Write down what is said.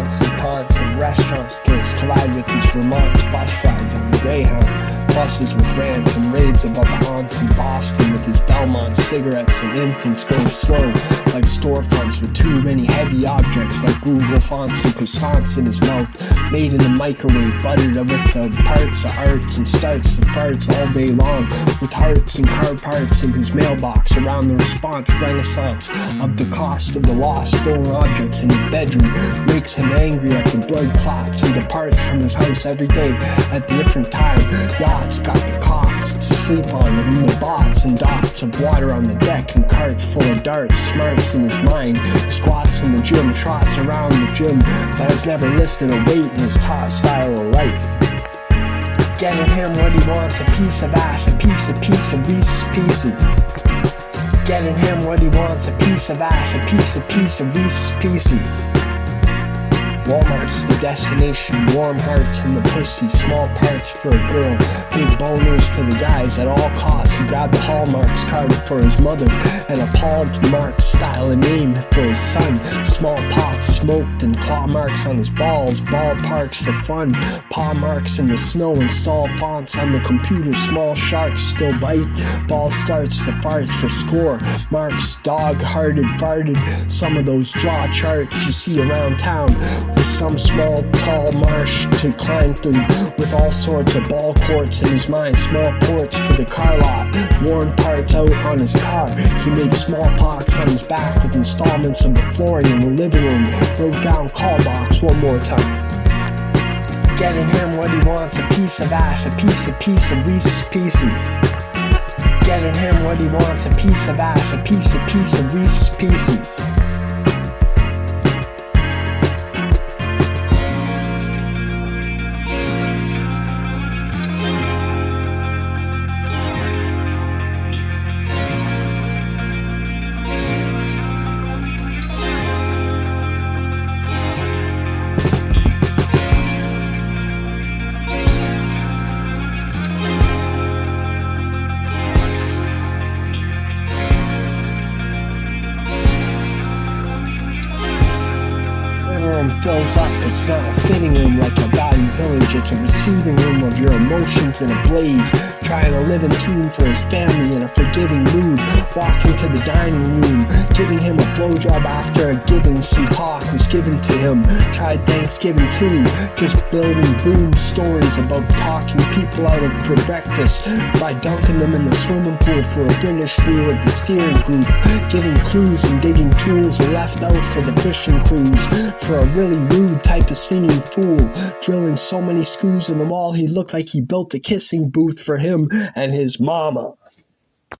haunts and taunts and restaurant skills collide with his Vermont bus rides on the Greyhound. Buses with rants and raves about the haunts in Boston with his Belmont cigarettes, and infants go slow like storefronts with too many heavy objects like Google fonts and croissants in his mouth, made in the microwave, buttered with the parts of arts, and starts the farts all day long with hearts and car parts in his mailbox around the response renaissance of the cost of the lost stolen objects in his bedroom, makes him angry at the blood clots, and departs from his house every day at a different time. Yachts got the cots to sleep on, and the bots and dots of water on the deck, and carts full of darts, smarts in his mind, squats in the gym, trots around the gym, but has never lifted a weight in his taught style of life. Getting him what he wants, a piece of ass, a piece of Reese's Pieces. Getting him what he wants, a piece of ass, a piece of Reese's Pieces. Walmart's the destination, warm hearts in the pussy, small parts for a girl, big boners for the guys at all costs. He grabbed the Hallmarks card for his mother, and a Paul Mark style of name for his son. Small pots smoked and claw marks on his balls, ballparks for fun, paw marks in the snow, install fonts on the computer, small sharks still bite, ball starts the farts for score, marks dog-hearted farted, some of those draw charts you see around town, with some small tall marsh to climb through, with all sorts of ball courts in his mind, small ports for the car lot, worn parts out on his car. He made smallpox on his back with installments of the flooring in the living room, wrote down call box one more time. Getting him what he wants, a piece of ass, a piece of Reese's Pieces. Getting him what he wants, a piece of ass, a piece of Reese's Pieces. Fills up, it's not a fitting room like a Valley Village, it's a receiving room of your emotions in a blaze, trying to live in tune for his family in a forgiving mood, walking to the dining room, giving him a blowjob after a giving, some talk was given to him, tried Thanksgiving too, just building boom stories about talking people out of for breakfast, by dunking them in the swimming pool for a British rule of the steering group, giving clues and digging tools are left out for the fishing cruise, for a really rude type of singing fool, drilling so many screws in the wall he looked like he built a kissing booth for him and his mama.